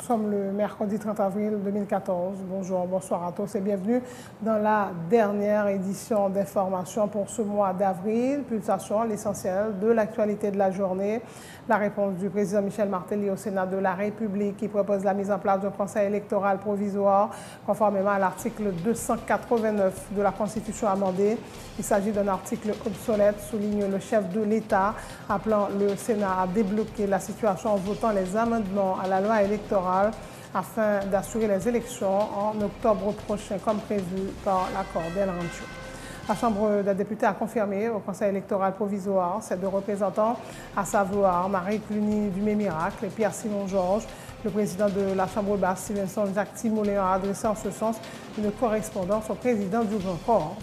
sommes le mercredi 30 avril 2014. Bonjour, bonsoir à tous et bienvenue dans la dernière édition d'information pour ce mois d'avril. Pulsation, l'essentiel de l'actualité de la journée. La réponse du président Michel Martelly au Sénat de la République qui propose la mise en place d'un conseil électoral provisoire conformément à l'article 289 de la Constitution amendée. Il s'agit d'un article obsolète, souligne le chef de l'État, appelant le Sénat à débloquer la situation en votant les amendements à la loi électorale afin d'assurer les élections en octobre prochain, comme prévu par l'accord d'El Rancho. La Chambre des députés a confirmé au Conseil électoral provisoire ses deux représentants, à savoir Marie Cluny Dumais-Miracle et Pierre-Simon Georges. Le président de la Chambre basse, Stevenson Jacques Timoléon, a adressé en ce sens une correspondance au président du Grand Corps.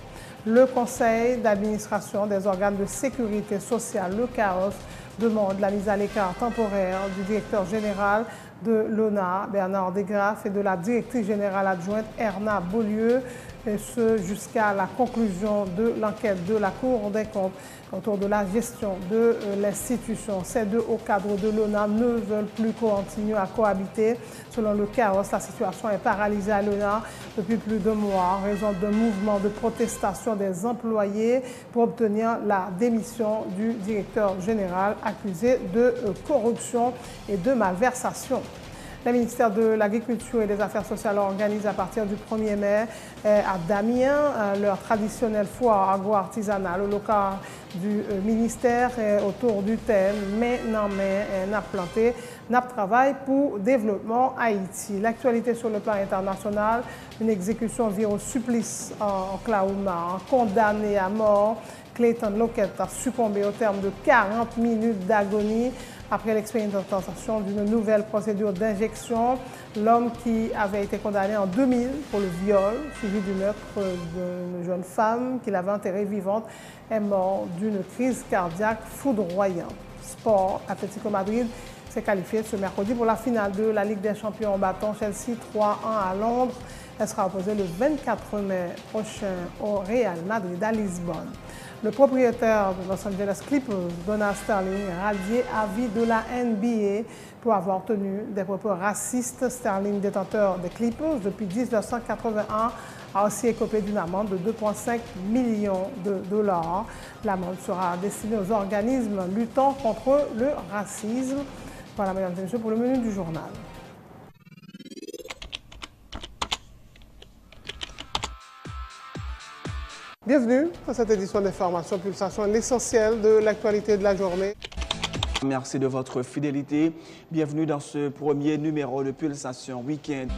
Le Conseil d'administration des organes de sécurité sociale, le CAOS, demande la mise à l'écart temporaire du directeur général de l'ONA, Bernard Desgraffes, et de la directrice générale adjointe, Erna Beaulieu, et ce jusqu'à la conclusion de l'enquête de la Cour des comptes autour de la gestion de l'institution. Ces deux hauts cadres de l'ONA ne veulent plus continuer à cohabiter. Selon le CAOS, la situation est paralysée à l'ONA depuis plus de mois en raison d'un mouvement de protestation des employés pour obtenir la démission du directeur général accusé de corruption et de malversation. Le ministère de l'Agriculture et des Affaires sociales organise à partir du 1er mai à Damien leur traditionnelle foire agro-artisanale au local du ministère autour du thème « Main en main, n'a planté, n'a travail pour développement Haïti ». L'actualité sur le plan international, une exécution vire au supplice en Oklahoma, condamné à mort. Clayton Lockett a succombé au terme de 40 minutes d'agonie après l'expérimentation d'une nouvelle procédure d'injection. L'homme qui avait été condamné en 2000 pour le viol, suivi du meurtre d'une jeune femme qu'il avait enterrée vivante, est mort d'une crise cardiaque foudroyante. Sport, Atlético Madrid s'est qualifié ce mercredi pour la finale de la Ligue des Champions en battant Chelsea 3-1 à Londres. Elle sera opposée le 24 mai prochain au Real Madrid à Lisbonne. Le propriétaire de Los Angeles Clippers, Donald Sterling, radié à vie de la NBA pour avoir tenu des propos racistes. Sterling, détenteur des Clippers depuis 1981, a aussi écopé d'une amende de 2,5 millions de dollars. L'amende sera destinée aux organismes luttant contre le racisme. Voilà, mesdames et messieurs, pour le menu du journal. Bienvenue à cette édition d'Information Pulsation, l'essentiel de l'actualité de la journée. Merci de votre fidélité. Bienvenue dans ce premier numéro de Pulsation Week-end.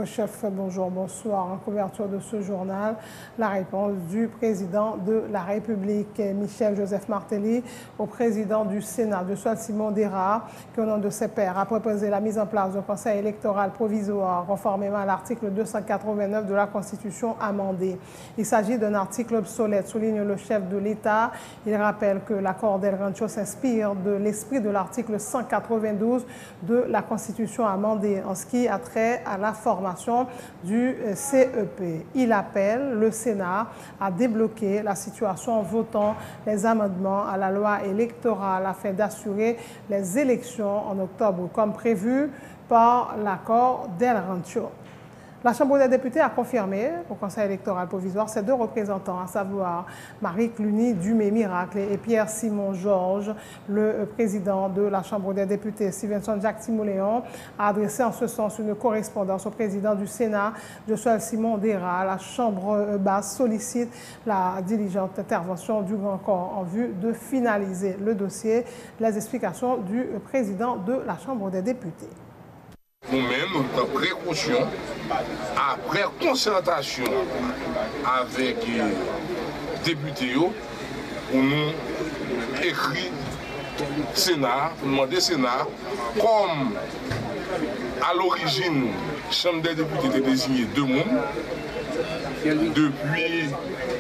Chef, bonjour, bonsoir. En couverture de ce journal, la réponse du président de la République, Michel-Joseph Martelly, au président du Sénat, Josuel Simon Dera, qui au nom de ses pairs a proposé la mise en place d'un conseil électoral provisoire conformément à l'article 289 de la Constitution amendée. Il s'agit d'un article obsolète, souligne le chef de l'État. Il rappelle que l'accord d'El Rancho s'inspire de l'esprit de l'article 192 de la Constitution amendée en ce qui a trait à la formation du CEP. Il appelle le Sénat à débloquer la situation en votant les amendements à la loi électorale afin d'assurer les élections en octobre comme prévu par l'accord d'El Rancho. La Chambre des députés a confirmé au Conseil électoral provisoire ses deux représentants, à savoir Marie Cluny Dumais-Miracle et Pierre-Simon Georges. Le président de la Chambre des députés, Stevenson Jacques Timoléon, a adressé en ce sens une correspondance au président du Sénat, Josuel Simon Dera. La Chambre basse sollicite la diligente intervention du Grand Corps en vue de finaliser le dossier. Les explications du président de la Chambre des députés. Nous-mêmes, par précaution, après concertation avec les députés, pour nous écrire Sénat, pour demander Sénat, comme à l'origine, la Chambre des députés était désignée 2 mondes. Depuis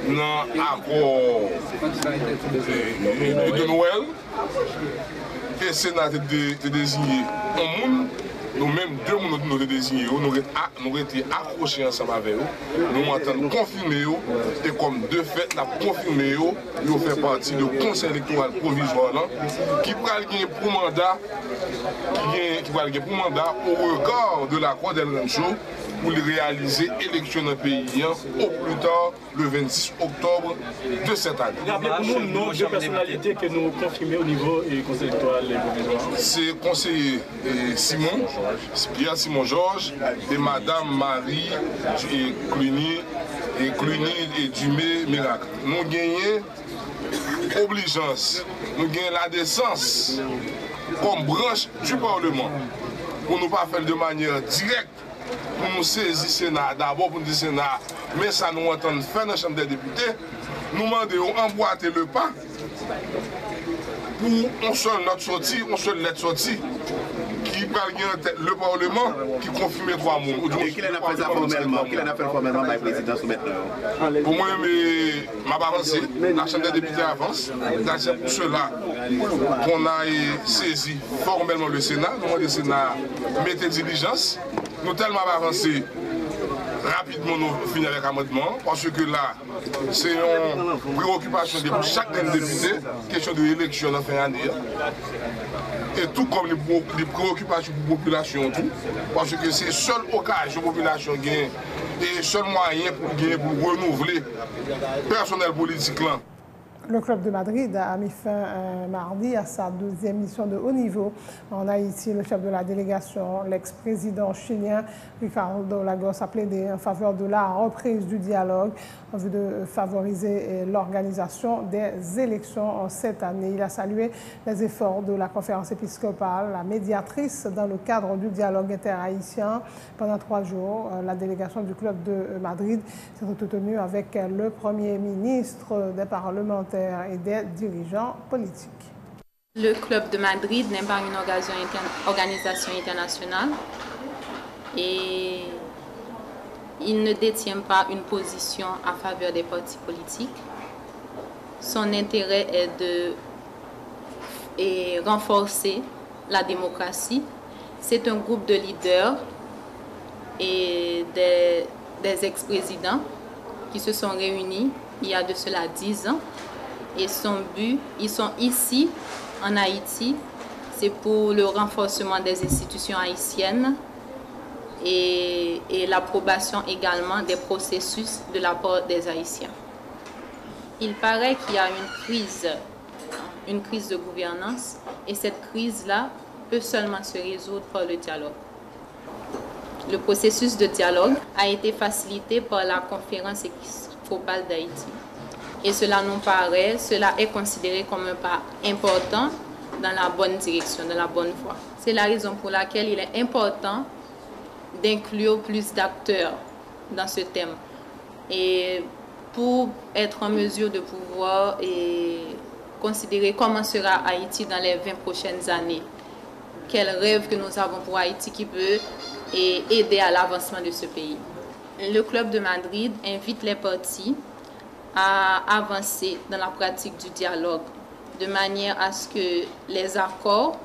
l'accord de Noël, le Sénat était désigné 1 monde. Nous-mêmes, 2 mondes nous avons désignés, nous avons été accrochés ensemble avec eux, nous avons confirmé eux, et comme de fait, nous avons confirmé eux, nous fait partie du conseil électoral provisoire qui va gagner pour mandat, au regard de l'accord d'El Rancho pour réaliser l'élection dans le pays au plus tard le 26 octobre de cette année. Rappelez-nous le nom de personnalités que nous confirmons au niveau du conseil électoral provisoire. C'est conseiller Simon, Pierre Simon Georges et Madame Marie Cluny et Dumé Miracle. Nous gagnons obligeance, nous gagnons la décence comme branche du Parlement pour ne pas faire de manière directe. Pour nous saisir le Sénat, d'abord pour nous dire Sénat, mais ça nous entend faire dans la Chambre des députés, nous demandons d'emboîter le pas pour une seule note sortie, une seule lettre sortie, qui parle le Parlement, qui confirme 3 mots. Et qui l'a fait ça formellement, par le président sous maintenant? Pour moi, ma avancée, la Chambre des députés avance. C'est pour cela qu'on a saisi formellement le Sénat. Nous demandons le Sénat mettez diligence. Nous tellement avancé rapidement, nous finissons avec l'amendement, parce que là, c'est une préoccupation de chaque député, question de l'élection en fin d'année. Et tout comme les préoccupations pour la population, tout, parce que c'est la seule occasion pour la population gagne et le seul moyen pour renouveler le personnel politique là. Le Club de Madrid a mis fin mardi à sa 2e mission de haut niveau en Haïti. Le chef de la délégation, l'ex-président chilien Ricardo Lagos, a plaidé en faveur de la reprise du dialogue en vue de favoriser l'organisation des élections cette année. Il a salué les efforts de la conférence épiscopale, la médiatrice dans le cadre du dialogue interhaïtien. Pendant 3 jours, la délégation du Club de Madrid s'est entretenue avec le Premier ministre, des parlementaires et des dirigeants politiques. Le Club de Madrid n'est pas une organisation internationale et il ne détient pas une position à faveur des partis politiques. Son intérêt est de renforcer la démocratie. C'est un groupe de leaders et des ex-présidents qui se sont réunis il y a de cela 10 ans. Et son but, ils sont ici, en Haïti, c'est pour le renforcement des institutions haïtiennes et l'approbation également des processus de la part des Haïtiens. Il paraît qu'il y a une crise de gouvernance et cette crise-là peut seulement se résoudre par le dialogue. Le processus de dialogue a été facilité par la conférence épiscopale d'Haïti. Et cela est considéré comme un pas important dans la bonne direction, dans la bonne voie. C'est la raison pour laquelle il est important d'inclure plus d'acteurs dans ce thème. Et pour être en mesure de pouvoir considérer comment sera Haïti dans les 20 prochaines années. Quel rêve que nous avons pour Haïti qui peut aider à l'avancement de ce pays. Le Club de Madrid invite les partis à avancer dans la pratique du dialogue, de manière à ce que les accords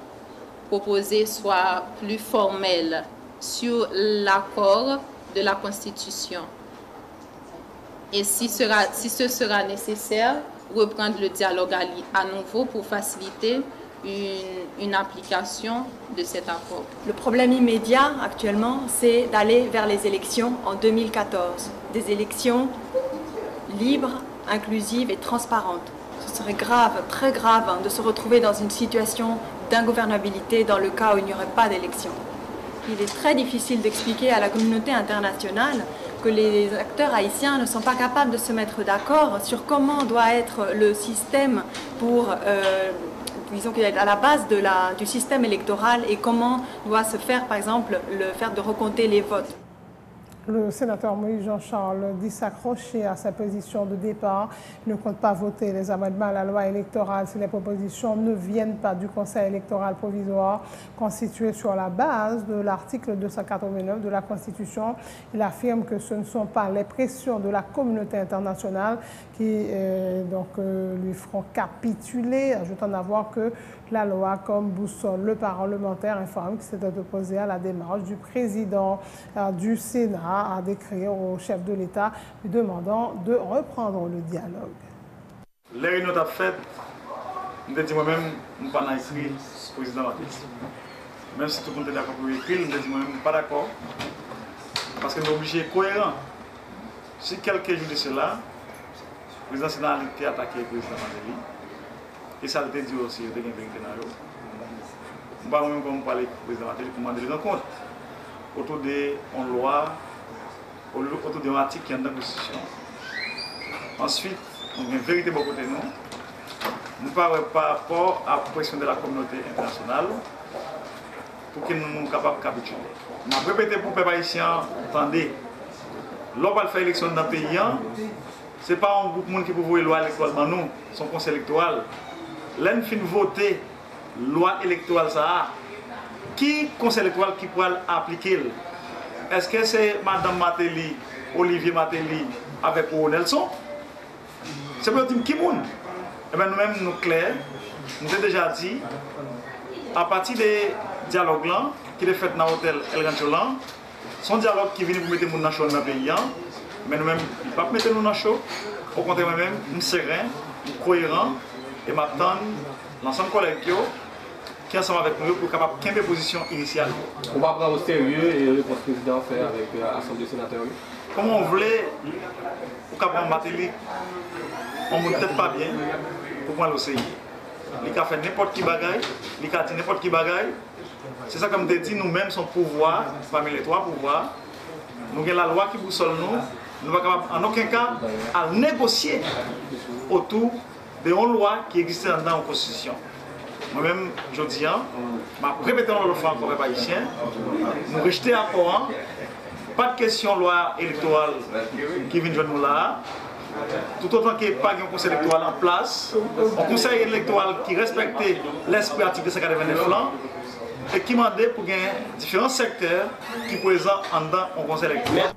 proposés soient plus formels sur l'accord de la Constitution. Et si ce sera nécessaire, reprendre le dialogue à nouveau pour faciliter une application de cet accord. Le problème immédiat actuellement, c'est d'aller vers les élections en 2014. Des élections libres, inclusives et transparentes. Ce serait grave, très grave, de se retrouver dans une situation d'ingouvernabilité dans le cas où il n'y aurait pas d'élection. Il est très difficile d'expliquer à la communauté internationale que les acteurs haïtiens ne sont pas capables de se mettre d'accord sur comment doit être le système pour, disons qu'il est à la base du système électoral et comment doit se faire, par exemple, le fait de recompter les votes. Le sénateur Moïse Jean-Charles dit s'accrocher à sa position de départ. Il ne compte pas voter les amendements à la loi électorale si les propositions ne viennent pas du Conseil électoral provisoire constitué sur la base de l'article 289 de la Constitution. Il affirme que ce ne sont pas les pressions de la communauté internationale qui lui feront capituler, ajoutant d'avoir que la loi comme boussole. Le parlementaire informe qu'il s'est opposé à la démarche du président du Sénat à décrire au chef de l'État lui demandant de reprendre le dialogue. Les réunions ont fait, je me dis moi-même, je ne suis pas écrit président Maté. Même si tout le monde est d'accord pour écrire, je me dis moi-même, je ne suis pas d'accord. Parce que nous sommes obligés d'être cohérents. Si quelques jours de cela, le président Sénat a été attaqué le président Maté. Et ça a été dit aussi, il y a une vérité dans le. Je ne sais pas même comment parler avec le président Maté pour demander des rencontres autour d'une loi, autour d'un article qui est dans la Constitution. Ensuite, on a une vérité de côté nous. Nous parlons par rapport à la pression de la communauté internationale pour que nous soyons capables de capituler. Je répète pour les Haïtiens, attendez, l'on va faire élection dans le pays, ce n'est pas un groupe de monde qui peut voter la loi électorale dans nous, son conseil électoral. L'un fin voter loi électorale, qui conseil électoral qui pourra appliquer? Est-ce que c'est Mme Matéli, Olivier Matéli avec O. Nelson? C'est pour dire qui monde? Eh bien, nous-mêmes, nous clairs, nous avons déjà dit, à partir des dialogues là, qui est fait dans l'hôtel El Rancholan, son dialogue qui vient pour mettre nous dans le pays, mais nous-mêmes, il ne pas mettre nous dans le show. Au contraire, nous-mêmes, nous sommes sereins, nous cohérents, et maintenant, l'ensemble des collègues qui sont ensemble avec nous pour capable de prendre position initiale. On va prendre au sérieux et le président fait avec l'Assemblée sénatoriale. Comment on voulait, pour capable de Matéli, on ne peut-être pas bien pour prendre l'OCI. Il a fait n'importe qui bagaille, il a dit n'importe qui bagaille. C'est ça comme je dit, nous-mêmes sommes pouvoirs, parmi les trois pouvoirs. Nous avons la loi qui boussole nous. Nous ne sommes pas capables en aucun cas à négocier autour d'une loi qui existe dans la Constitution. Moi-même, je dis, je répète le fois encore les Haïtiens, nous rejetons à Coran, pas de question de loi électorale qui vient de nous là. Tout autant qu'il n'y ait pas un conseil électoral en place, un conseil électoral qui respecte l'esprit article 289 et qui demande pour gagner différents secteurs qui présentent en dedans un conseil électoral.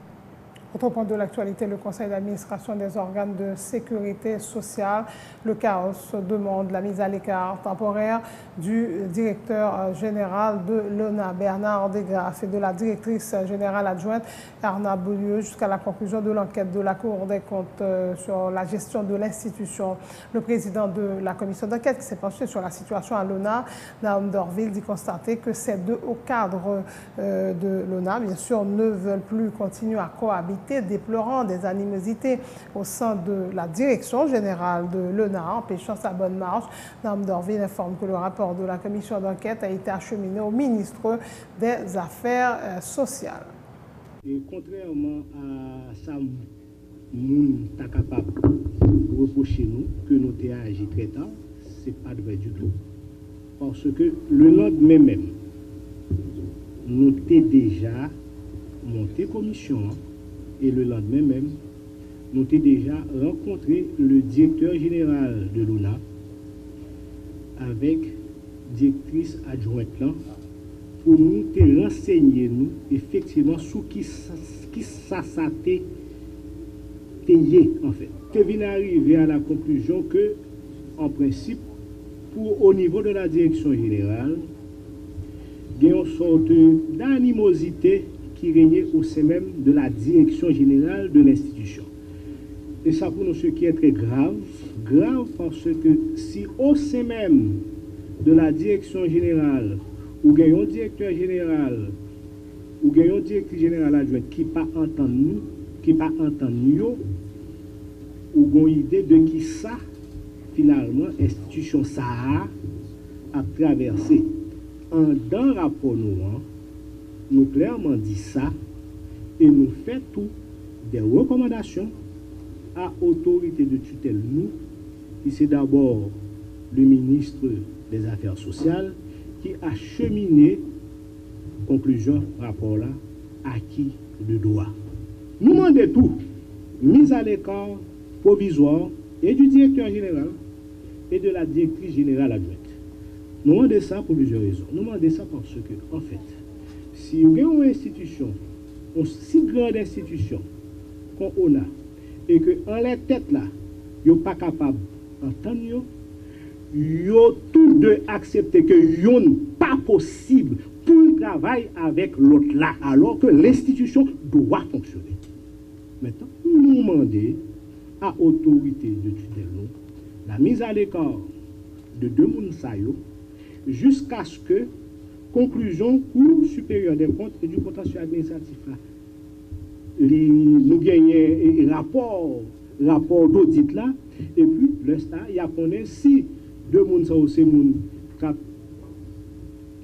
Autre point de l'actualité, le conseil d'administration des organes de sécurité sociale, le chaos demande la mise à l'écart temporaire du directeur général de l'ONA, Bernard Degraff, et de la directrice générale adjointe, Arna Beaulieu, jusqu'à la conclusion de l'enquête de la Cour des comptes sur la gestion de l'institution. Le président de la commission d'enquête qui s'est penché sur la situation à l'ONA, Naum Dorville, dit constater que ces deux hauts cadres de l'ONA, bien sûr, ne veulent plus continuer à cohabiter, déplorant des animosités au sein de la direction générale de l'ONA, empêchant sa bonne marche. Naum Dorville informe que le rapport de la commission d'enquête a été acheminé au ministre des Affaires sociales. Et contrairement à ça, nous sommes capables de reprocher nous que nous avons agi très tard, ce n'est pas vrai du tout. Parce que le lendemain même, nous avons déjà monté commission. Et le lendemain même, nous avons déjà rencontré le directeur général de l'ONA avec directrice adjointe là, pour nous te renseigner nous effectivement sur qui ça t'est en fait. Tu viens arriver à la conclusion que, en principe, au niveau de la direction générale, il y a une sorte d'animosité qui régnait au sein même de la direction générale de l'institution. Et ça pour nous ce qui est très grave parce que si au sein même de la direction générale, ou il y a un directeur général, ou il y a un directeur général adjoint qui pas entendu nous, ou une idée de qui ça, finalement, l'institution ça a traversé. Dans le rapport nous clairement dit ça et nous fait tout des recommandations à l'autorité de tutelle nous, qui c'est d'abord le ministre des Affaires sociales qui a cheminé conclusion rapport là à qui de droit. nous demandons tout, mise à l'écart provisoire et du directeur général et de la directrice générale adjointe. Nous demandons ça pour plusieurs raisons. Nous demandons ça parce que, en fait, si vous avez une institution, une si grande institution qu'on a, et que en les têtes là, ils ne sont pas capables d'entendre, ils ont tous deux accepté que ils n'est pas possible pour travailler avec l'autre là, alors que l'institution doit fonctionner. Maintenant, nous demandons à l'autorité de tutelle la mise à l'écart de deux Mounsayo jusqu'à ce que conclusion Cour supérieure des comptes et du contentieux administratif là, nous gagnons rapport d'audit là, et puis le stade, il y a connaît si deux Mounsayo c'est moun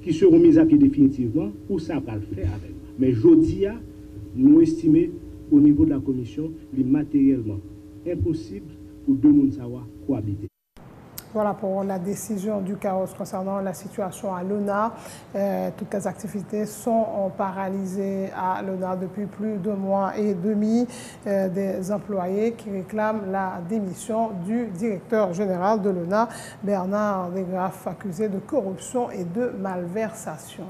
qui seront mis à pied définitivement, ou ça va le faire avec. Mais jeudi, nous estimons au niveau de la commission, il est matériellement impossible pour deux Mounsawa cohabiter. Voilà pour la décision du chaos concernant la situation à l'ONA. Toutes les activités sont paralysées à l'ONA depuis plus de mois et demi. Des employés qui réclament la démission du directeur général de l'ONA, Bernard Degraff, accusé de corruption et de malversation.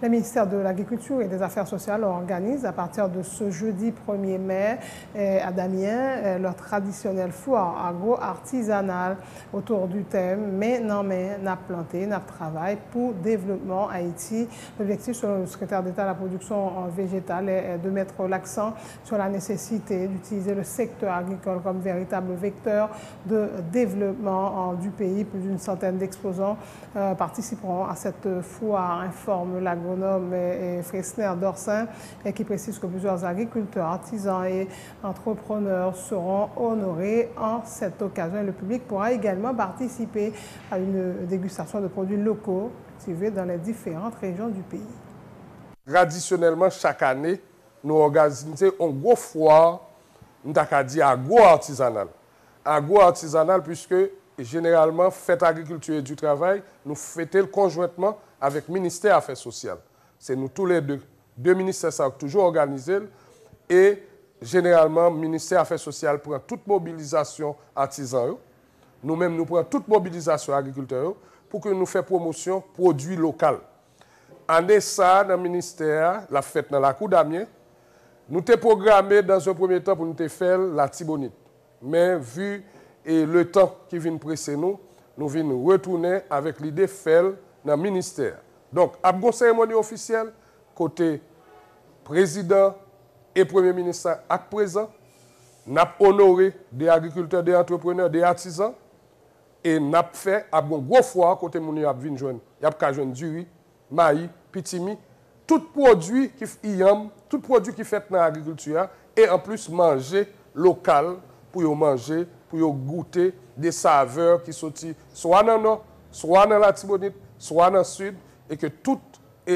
Le ministère de l'Agriculture et des Affaires sociales organise à partir de ce jeudi 1er mai à Damien leur traditionnelle foire agro-artisanale autour du thème « Mais non mais, n'a planté, n'a travail pour développement Haïti ». L'objectif selon le secrétaire d'État à la production végétale est de mettre l'accent sur la nécessité d'utiliser le secteur agricole comme véritable vecteur de développement du pays. Plus d'une centaine d'exposants participeront à cette foire, informe l'agronome Fresner Dorsin, qui précise que plusieurs agriculteurs, artisans et entrepreneurs seront honorés en cette occasion. Le public pourra également participer à une dégustation de produits locaux cultivés dans les différentes régions du pays. Traditionnellement, chaque année, nous organisons une grosse foire, nous avons dit agro-artisanale. Agro-artisanale, puisque généralement, fête agriculture et du travail, nous fêtons conjointement avec le ministère des Affaires sociales. C'est nous tous les deux ministères qui ont toujours organisé. Et généralement, le ministère des Affaires sociales prend toute mobilisation artisan. Nous-mêmes, nous prenons toute mobilisation agriculteurs pour que nous fassions promotion produits locaux. En ça, dans le ministère, la fête dans la cour d'Amiens, nous avons programmé dans un premier temps pour nous faire la Tibonite. Mais vu le temps qui vient presser nous venons retourner avec l'idée de faire dans le ministère. Donc, à une cérémonie officielle, côté président et premier ministre à présent, nous avons honoré des agriculteurs, des entrepreneurs, des artisans, et nous avons fait un gros foire côté moun a vinn joindre. Y a joindre du riz, maïs, pitimi, tout produit qui fait dans l'agriculture et en plus manger local pour manger, pour goûter des saveurs qui sont soit dans le nord, soit dans la Tibonite, soit dans le sud, et que tout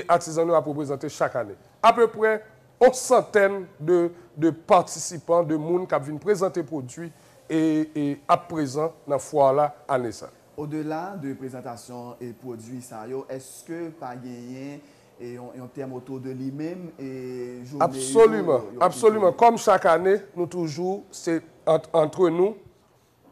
artisan nous a représenté chaque année. À peu près une centaine de participants, de monde qui viennent présenter produits et à présent dans la foire là à Nessa. Au-delà de présentation et produits, est-ce que pas gagné et en termes autour de lui-même et Absolument, absolument. Comme chaque année, nous toujours, c'est entre nous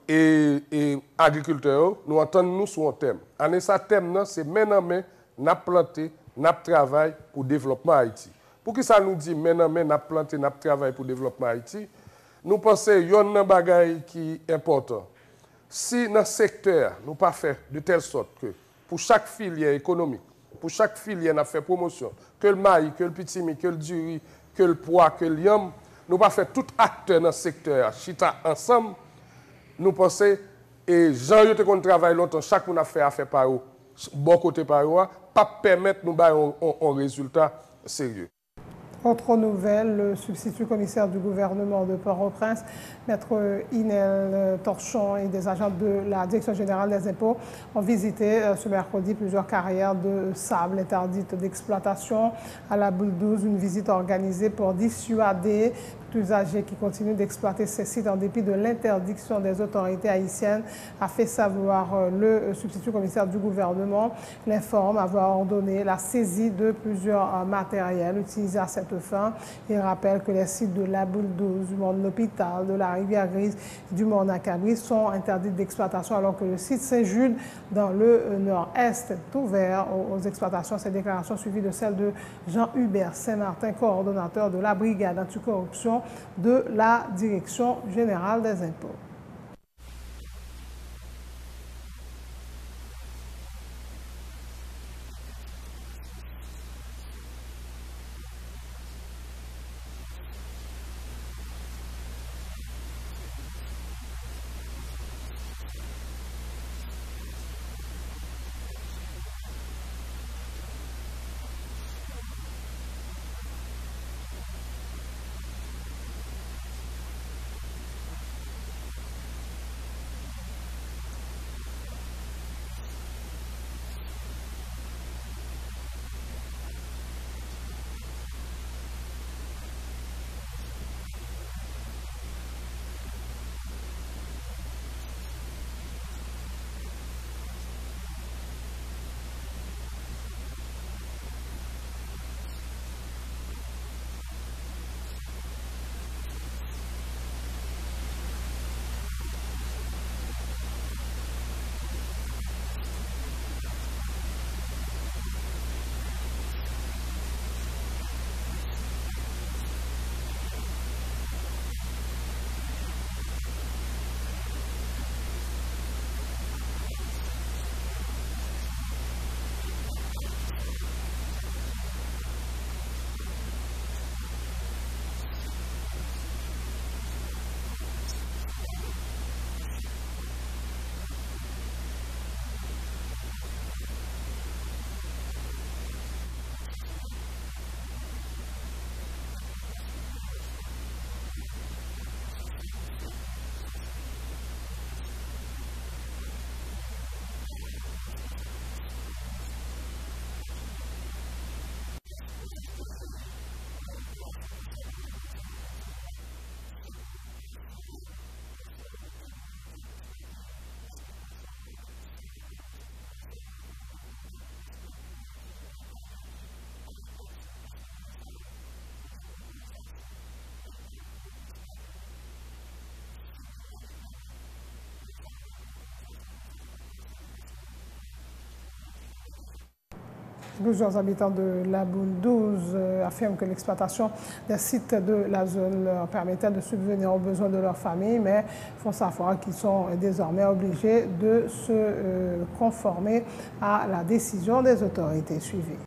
et agriculteurs, nous entendons nous sur un thème. En ce thème, c'est main en main, nous planté, nous travaillons pour le développement Haïti. Pour que ça nous dit main en main, nous planté, nous travaillons pour le développement Haïti, nous pensons qu'il y a un bagage qui est important. Si dans le secteur, nous pas fait de telle sorte que pour chaque filière économique, pour chaque filière, nous fait promotion, que le maïs, que le pitimi, que le duri, que le pois, que le yam, nous pas fait tout acteur dans le secteur, chita ensemble, nous pensons, et Jean-Yves qui travaille longtemps, chaque monde a fait affaire par eux, bon côté par eux, pas permettre nous d'avoir un résultat sérieux. Autre nouvelle, le substitut commissaire du gouvernement de Port-au-Prince, Maître Inel Torchon et des agents de la Direction générale des impôts ont visité ce mercredi plusieurs carrières de sable interdites d'exploitation à la Boule 12, une visite organisée pour dissuader usagers qui continuent d'exploiter ces sites en dépit de l'interdiction des autorités haïtiennes, a fait savoir le substitut commissaire du gouvernement. L'informe avoir ordonné la saisie de plusieurs matériels utilisés à cette cette fin. Il rappelle que les sites de la Boule 12, du monde l'hôpital, de la Rivière Grise, du monde Acabri sont interdits d'exploitation alors que le site Saint-Jude dans le nord-est est ouvert aux exploitations. Ces déclarations suivies de celles de Jean-Hubert Saint-Martin, coordonnateur de la brigade anticorruption de la Direction générale des impôts. Plusieurs habitants de la Boule 12 affirment que l'exploitation des sites de la zone leur permettait de subvenir aux besoins de leur famille, mais font savoir qu'ils sont désormais obligés de se conformer à la décision des autorités suivies.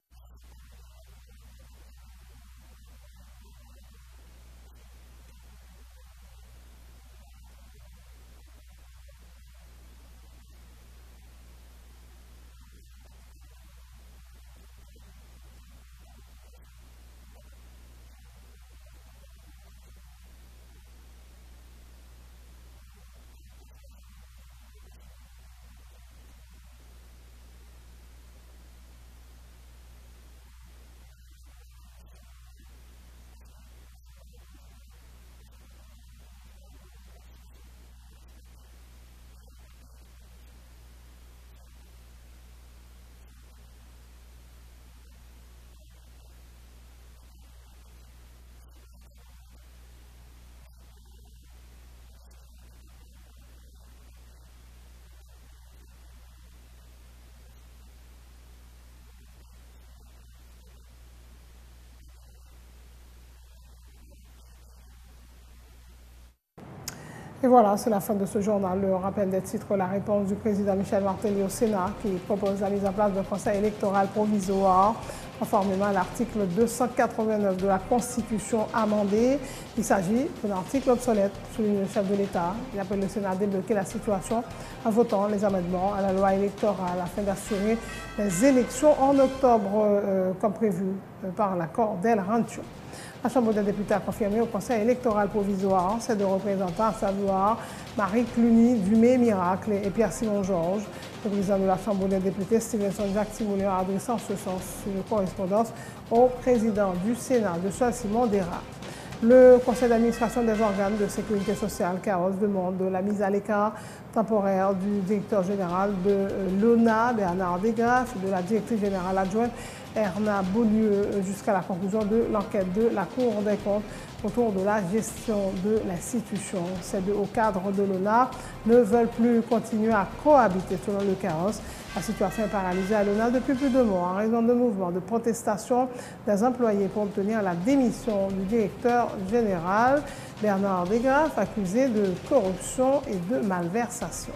Et voilà, c'est la fin de ce journal. Le rappel des titres, la réponse du président Michel Martelly au Sénat qui propose la mise en place d'un conseil électoral provisoire conformément à l'article 289 de la Constitution amendée. Il s'agit d'un article obsolète, souligne le chef de l'État. Il appelle le Sénat à débloquer la situation en votant les amendements à la loi électorale afin d'assurer les élections en octobre comme prévu par l'accord d'El Rancho. La Chambre des députés a confirmé au Conseil électoral provisoire ses deux représentants, à savoir Marie Cluny, Dumé Miracle et Pierre-Simon Georges. Le président de la Chambre des députés, Stevenson Jacques Timoulin, a adressé en ce sens une correspondance au président du Sénat, de Charles-Simon Dera. Le Conseil d'administration des organes de sécurité sociale, CAOS, demande la mise à l'écart temporaire du directeur général de l'ONA, Bernard Desgraffes, de la directrice générale adjointe Erna Beaulieu jusqu'à la conclusion de l'enquête de la Cour des comptes autour de la gestion de l'institution. Ces deux hauts cadres de l'ONA ne veulent plus continuer à cohabiter selon le carrosse. La situation est paralysée à l'ONA depuis plus de mois en raison de mouvements de protestation des employés pour obtenir la démission du directeur général Bernard Desgraffes, accusé de corruption et de malversation.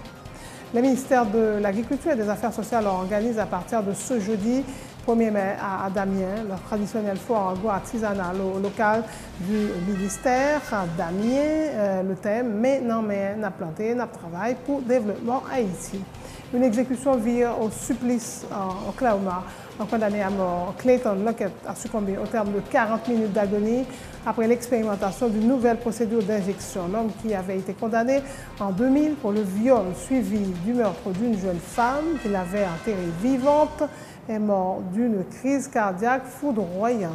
Le ministère de l'Agriculture et des Affaires sociales organise à partir de ce jeudi 1er mai à Damiens leur traditionnel foire en bois artisanal au local du ministère Damiens. Le thème « Mais non, mais n'a planté, n'a travail pour développement Haïti ». Une exécution vire au supplice en Oklahoma. Un condamné à mort, Clayton Lockett, a succombé au terme de 40 minutes d'agonie après l'expérimentation d'une nouvelle procédure d'injection. L'homme qui avait été condamné en 2000 pour le viol suivi du meurtre d'une jeune femme qu'il avait enterrée vivante est mort d'une crise cardiaque foudroyante.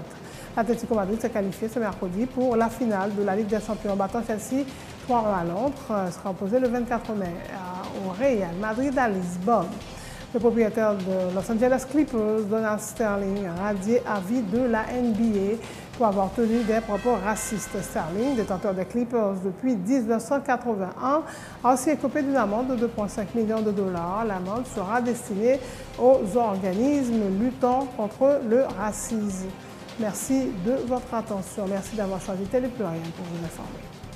L'Atlético Madrid s'est qualifié ce mercredi pour la finale de la Ligue des Champions, battant Chelsea 3-1 à Londres. Sera opposé le 24 mai au Real Madrid à Lisbonne. Le propriétaire de Los Angeles Clippers, Donald Sterling, a radié avis de la NBA pour avoir tenu des propos racistes. Sterling, détenteur des Clippers depuis 1981, a aussi écopé d'une amende de 2,5 millions de dollars. L'amende sera destinée aux organismes luttant contre le racisme. Merci de votre attention. Merci d'avoir choisi Télé Pluriel pour vous informer.